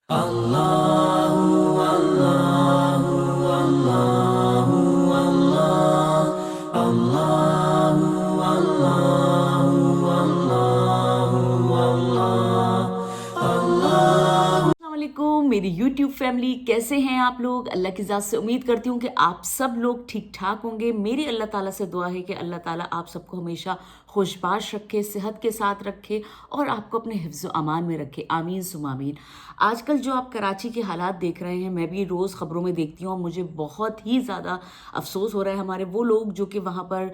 Allahu Allahu Allahu Allah Allahu Allahu Allahu Allah अस्सलामुअलैकुम मेरी YouTube family, कैसे हैं आप लोग। अल्लाह की ज़ात से उम्मीद करती हूँ कि आप सब लोग ठीक ठाक होंगे। मेरी अल्लाह ताला से दुआ है कि अल्लाह ताला आप सबको हमेशा खुशबाश रखे, सेहत के साथ रखे और आपको अपने हिफ्ज़ अमान में रखे। आमीन सुम आमीन। आजकल जो आप कराची के हालात देख रहे हैं, मैं भी रोज़ ख़बरों में देखती हूँ और मुझे बहुत ही ज़्यादा अफसोस हो रहा है। हमारे वो लोग जो कि वहाँ पर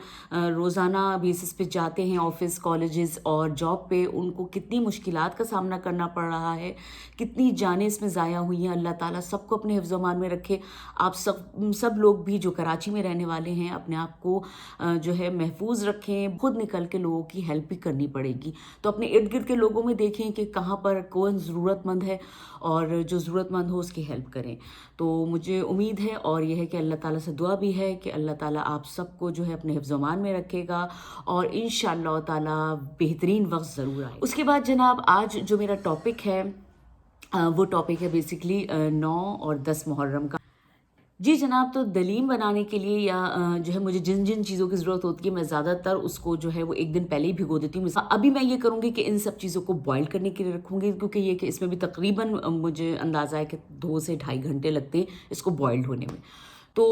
रोज़ाना बेसिस पे जाते हैं ऑफ़िस, कॉलेजेस और जॉब पे, उनको कितनी मुश्किलात का सामना करना पड़ रहा है, कितनी जानें इसमें ज़ाया हुई हैं। अल्लाह ताला सबको अपने हिफ्ज़ अमान में रखे। आप सब लोग भी जो कराची में रहने वाले हैं, अपने आप को जो है महफूज रखें। खुद निकल के लोगों की हेल्प भी करनी पड़ेगी, तो अपने इर्द गिर्द के लोगों में देखें कि कहाँ पर कौन ज़रूरतमंद है और जो ज़रूरतमंद हो उसकी हेल्प करें। तो मुझे उम्मीद है और यह है कि अल्लाह ताला से दुआ भी है कि अल्लाह ताला आप सबको जो है अपने हिफ्ज़ अमान में रखेगा और इंशाअल्लाह ताला बेहतरीन वक्त ज़रूर आए। उसके बाद जनाब, आज जो मेरा टॉपिक है वो टॉपिक है बेसिकली 9 और 10 मुहर्रम का। जी जनाब, तो दलीम बनाने के लिए या जो है मुझे जिन जिन चीज़ों की ज़रूरत होती है, मैं ज़्यादातर उसको जो है वो एक दिन पहले ही भिगो देती हूँ। अभी मैं ये करूँगी कि इन सब चीज़ों को बॉईल करने के लिए रखूँगी, क्योंकि ये कि इसमें भी तकरीबन मुझे अंदाज़ा है कि 2 से ढाई घंटे लगते हैं इसको बॉइल्ड होने में। तो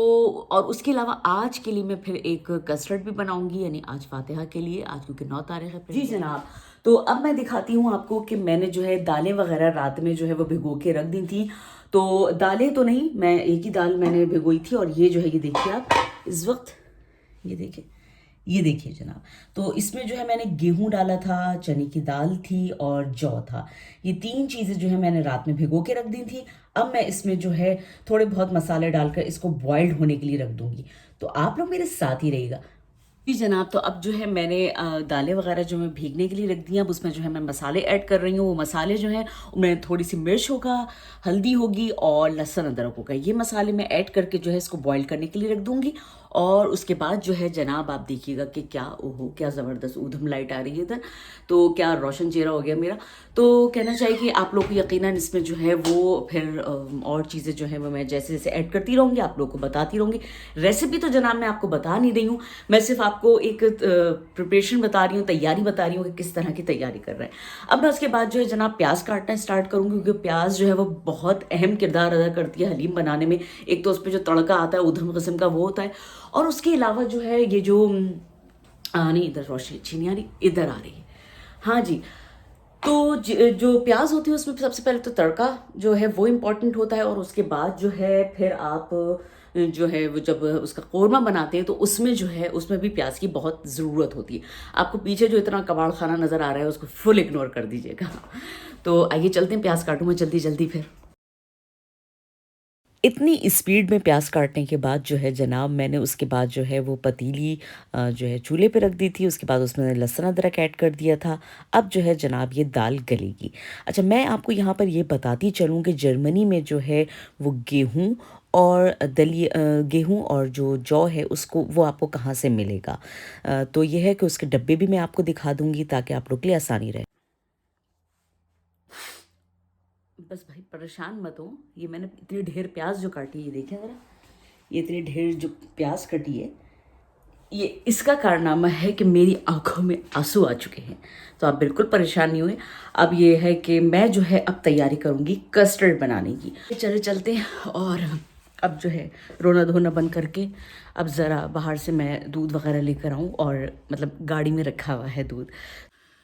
और उसके अलावा आज के लिए मैं फिर एक कस्टर्ड भी बनाऊंगी, यानी आज फातिहा के लिए, आज क्योंकि 9 तारीख है। जी जनाब, तो अब मैं दिखाती हूँ आपको कि मैंने जो है दालें वगैरह रात में जो है वो भिगो के रख दी थी। तो दालें तो नहीं, मैं एक ही दाल मैंने भिगोई थी और ये जो है, ये देखिए आप इस वक्त, ये देखिए जनाब। तो इसमें जो है मैंने गेहूं डाला था, चने की दाल थी और जौ था। ये 3 चीज़ें जो है मैंने रात में भिगो के रख दी थी। अब मैं इसमें जो है थोड़े बहुत मसाले डालकर इसको बॉइल्ड होने के लिए रख दूंगी। तो आप लोग मेरे साथ ही रहिएगा। जी जनाब, तो अब जो है मैंने दालें वगैरह जो मैं भीगने के लिए रख दी हैं, अब उसमें जो है मैं मसाले ऐड कर रही हूँ। वो मसाले जो हैं उनमें थोड़ी सी मिर्च होगा, हल्दी होगी और लहसुन अदरक होगा। ये मसाले मैं ऐड करके जो है इसको बॉईल करने के लिए रख दूँगी। और उसके बाद जो है जनाब, आप देखिएगा कि क्या ओहो क्या ज़बरदस्त ऊधम लाइट आ रही है इधर, तो क्या रोशन चेहरा हो गया मेरा। तो कहना चाहिए कि आप लोग को यकीनन इसमें जो है वो फिर और चीज़ें जो है वो मैं जैसे जैसे ऐड करती रहूँगी, आप लोग को बताती रहूँगी। रेसिपी तो जनाब मैं आपको बता नहीं रही हूँ, मैं सिर्फ आपको एक प्रिपरेशन बता रही हूँ, तैयारी बता रही हूँ कि किस तरह की तैयारी कर रहे हैं। अब मैं उसके बाद जो है जनाब प्याज काटना स्टार्ट करूँगी, क्योंकि प्याज जो है वो बहुत अहम किरदार अदा करती है हलीम बनाने में। एक तो उस पर जो तड़का आता है उधम किस्म का वो होता है, और उसके अलावा जो है ये जो नहीं, इधर रोशनी अच्छी नहीं आ रही, इधर आ रही है, हाँ जी। तो जो प्याज होती है उसमें सबसे पहले तो तड़का जो है वो इम्पॉर्टेंट होता है, और उसके बाद जो है फिर आप जो है वो जब उसका कौरमा बनाते हैं तो उसमें जो है उसमें भी प्याज की बहुत ज़रूरत होती है। आपको पीछे जो इतना कबाड़ खाना नज़र आ रहा है उसको फुल इग्नोर कर दीजिएगा। तो आइए चलते हैं, प्याज काटूँ मैं जल्दी जल्दी। फिर इतनी स्पीड में प्याज काटने के बाद जो है जनाब, मैंने उसके बाद जो है वो पतीली जो है चूल्हे पे रख दी थी। उसके बाद उसमें लहसुन अदरक ऐड कर दिया था। अब जो है जनाब ये दाल गलेगी। अच्छा, मैं आपको यहाँ पर ये बताती चलूँ कि जर्मनी में जो है वो गेहूं और जो जौ है उसको वो आपको कहाँ से मिलेगा। तो ये है कि उसके डब्बे भी मैं आपको दिखा दूँगी ताकि आप लोग के लिए आसानी रहे। बस भाई परेशान मत हो, ये मैंने इतनी ढेर प्याज जो काटी है, ये देखें ज़रा, ये इतनी ढेर जो प्याज कटी है, ये इसका कारनामा है कि मेरी आंखों में आंसू आ चुके हैं। तो आप बिल्कुल परेशान नहीं हुए। अब ये है कि मैं जो है अब तैयारी करूँगी कस्टर्ड बनाने की। चले चलते हैं, और अब जो है रोना धोना बंद करके अब ज़रा बाहर से मैं दूध वगैरह लेकर आऊँ, और मतलब गाड़ी में रखा हुआ है दूध।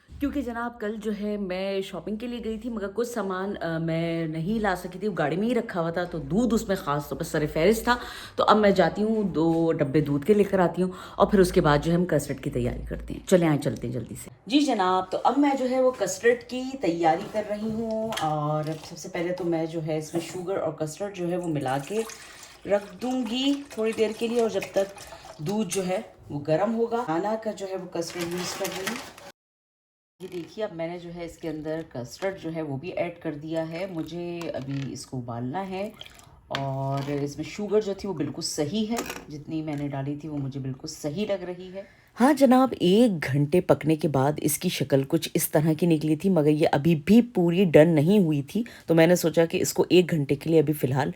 क्योंकि जनाब कल जो है मैं शॉपिंग के लिए गई थी, मगर कुछ सामान मैं नहीं ला सकी थी, वो गाड़ी में ही रखा हुआ था, तो दूध उसमें ख़ास तौर पर सर फहरिस्त था। तो अब मैं जाती हूँ 2 डब्बे दूध के लेकर आती हूँ, और फिर उसके बाद जो है हम कस्टर्ड की तैयारी करते हैं। चले आए, चलते हैं जल्दी से। जी जनाब, तो अब मैं जो है वो कस्टर्ड की तैयारी कर रही हूँ, और सबसे पहले तो मैं जो है इसमें शुगर और कस्टर्ड जो है वो मिला के रख दूँगी थोड़ी देर के लिए, और जब तक दूध जो है वो गर्म होगा। आना का जो है वो कस्टर्ड यूज़ कर रही हूँ। ये देखिए, अब मैंने जो है इसके अंदर कस्टर्ड जो है वो भी ऐड कर दिया है। मुझे अभी इसको उबालना है, और इसमें शुगर जो थी वो बिल्कुल सही है, जितनी मैंने डाली थी वो मुझे बिल्कुल सही लग रही है। हाँ जनाब, 1 घंटे पकने के बाद इसकी शक्ल कुछ इस तरह की निकली थी, मगर ये अभी भी पूरी डन नहीं हुई थी। तो मैंने सोचा कि इसको 1 घंटे के लिए अभी फ़िलहाल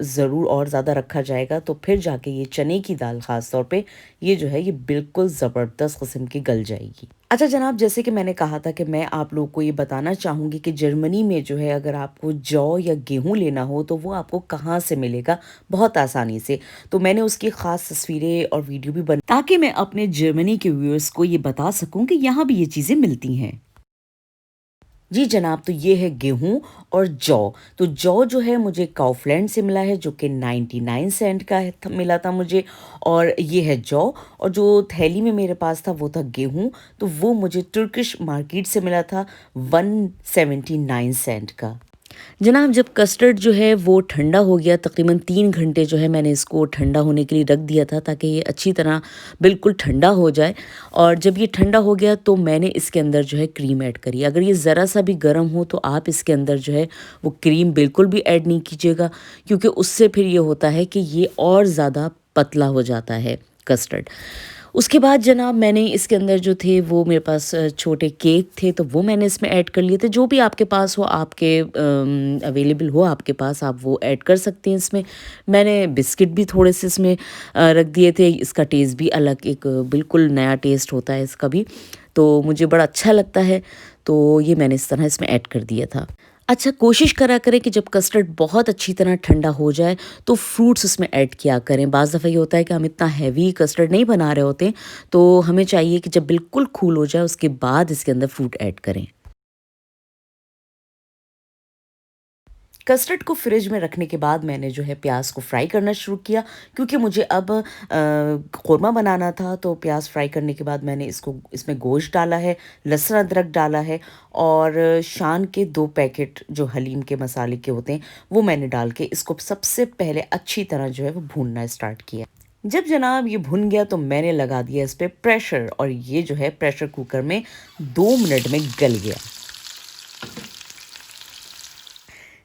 ज़रूर और ज़्यादा रखा जाएगा, तो फिर जाके ये चने की दाल ख़ास तौर पे ये जो है ये बिल्कुल ज़बरदस्त किस्म की गल जाएगी। अच्छा जनाब, जैसे कि मैंने कहा था कि मैं आप लोगों को ये बताना चाहूँगी कि जर्मनी में जो है अगर आपको जौ या गेहूँ लेना हो तो वो आपको कहाँ से मिलेगा, बहुत आसानी से। तो मैंने उसकी ख़ास तस्वीरें और वीडियो भी बन ताकि मैं अपने जर्मनी के व्यूअर्स को ये बता सकूँ कि यहाँ भी ये चीज़ें मिलती हैं। जी जनाब, तो ये है गेहूँ और जौ। तो जौ जो है मुझे काउफलैंड से मिला है, जो कि 99 सेंट का मिला था मुझे, और ये है जौ। और जो थैली में मेरे पास था वो था गेहूँ, तो वो मुझे तुर्किश मार्केट से मिला था 179 सेंट का। जनाब, जब कस्टर्ड जो है वो ठंडा हो गया, तकरीबन 3 घंटे जो है मैंने इसको ठंडा होने के लिए रख दिया था ताकि ये अच्छी तरह बिल्कुल ठंडा हो जाए। और जब ये ठंडा हो गया तो मैंने इसके अंदर जो है क्रीम ऐड करी। अगर ये ज़रा सा भी गर्म हो तो आप इसके अंदर जो है वो क्रीम बिल्कुल भी ऐड नहीं कीजिएगा, क्योंकि उससे फिर ये होता है कि ये और ज़्यादा पतला हो जाता है कस्टर्ड। उसके बाद जनाब मैंने इसके अंदर जो थे वो मेरे पास छोटे केक थे, तो वो मैंने इसमें ऐड कर लिए थे। जो भी आपके पास हो, आपके अवेलेबल हो आपके पास, आप वो ऐड कर सकते हैं इसमें। मैंने बिस्किट भी थोड़े से इसमें रख दिए थे। इसका टेस्ट भी अलग, एक बिल्कुल नया टेस्ट होता है इसका भी, तो मुझे बड़ा अच्छा लगता है। तो ये मैंने इस तरह इसमें ऐड कर दिया था। अच्छा, कोशिश करा करें कि जब कस्टर्ड बहुत अच्छी तरह ठंडा हो जाए तो फ्रूट्स उसमें ऐड किया करें। बाज़ दफ़ा ये होता है कि हम इतना हैवी कस्टर्ड नहीं बना रहे होते, तो हमें चाहिए कि जब बिल्कुल कूल हो जाए उसके बाद इसके अंदर फ्रूट ऐड करें। कस्टर्ड को फ्रिज में रखने के बाद मैंने जो है प्याज को फ्राई करना शुरू किया, क्योंकि मुझे अब क़ोरमा बनाना था। तो प्याज फ्राई करने के बाद मैंने इसमें गोश्त डाला है, लहसुन अदरक डाला है, और शान के 2 पैकेट जो हलीम के मसाले के होते हैं वो मैंने डाल के इसको सबसे पहले अच्छी तरह जो है वो भूनना स्टार्ट किया। जब जनाब ये भुन गया तो मैंने लगा दिया इस पे प्रेशर, और ये जो है प्रेशर कुकर में 2 मिनट में गल गया।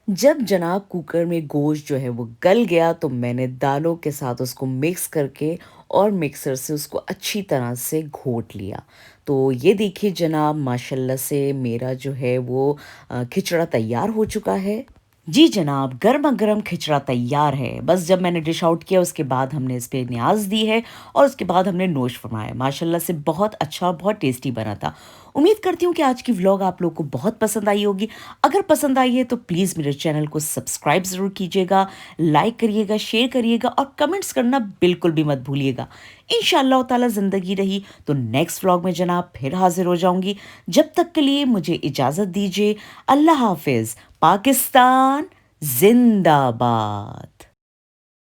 जब जनाब कुकर में गोश्त जो है वो गल गया तो मैंने दालों के साथ उसको मिक्स करके और मिक्सर से उसको अच्छी तरह से घोट लिया। तो ये देखिए जनाब, माशाल्लाह से मेरा जो है वो खिचड़ा तैयार हो चुका है। जी जनाब, गरमा-गरम खिचड़ा तैयार है। बस जब मैंने डिश आउट किया उसके बाद हमने इस पे न्याज़ दी है और उसके बाद हमने नोश फरमाया। माशाल्लाह से बहुत अच्छा और बहुत टेस्टी बना था। उम्मीद करती हूँ कि आज की व्लॉग आप लोगों को बहुत पसंद आई होगी। अगर पसंद आई है तो प्लीज़ मेरे चैनल को सब्सक्राइब ज़रूर कीजिएगा, लाइक करिएगा, शेयर करिएगा और कमेंट्स करना बिल्कुल भी मत भूलिएगा। इंशाअल्लाह ताला ज़िंदगी रही तो नेक्स्ट व्लॉग में जनाब फिर हाज़िर हो जाऊँगी। जब तक के लिए मुझे इजाज़त दीजिए। अल्लाह हाफ़िज़। पाकिस्तान ज़िंदाबाद।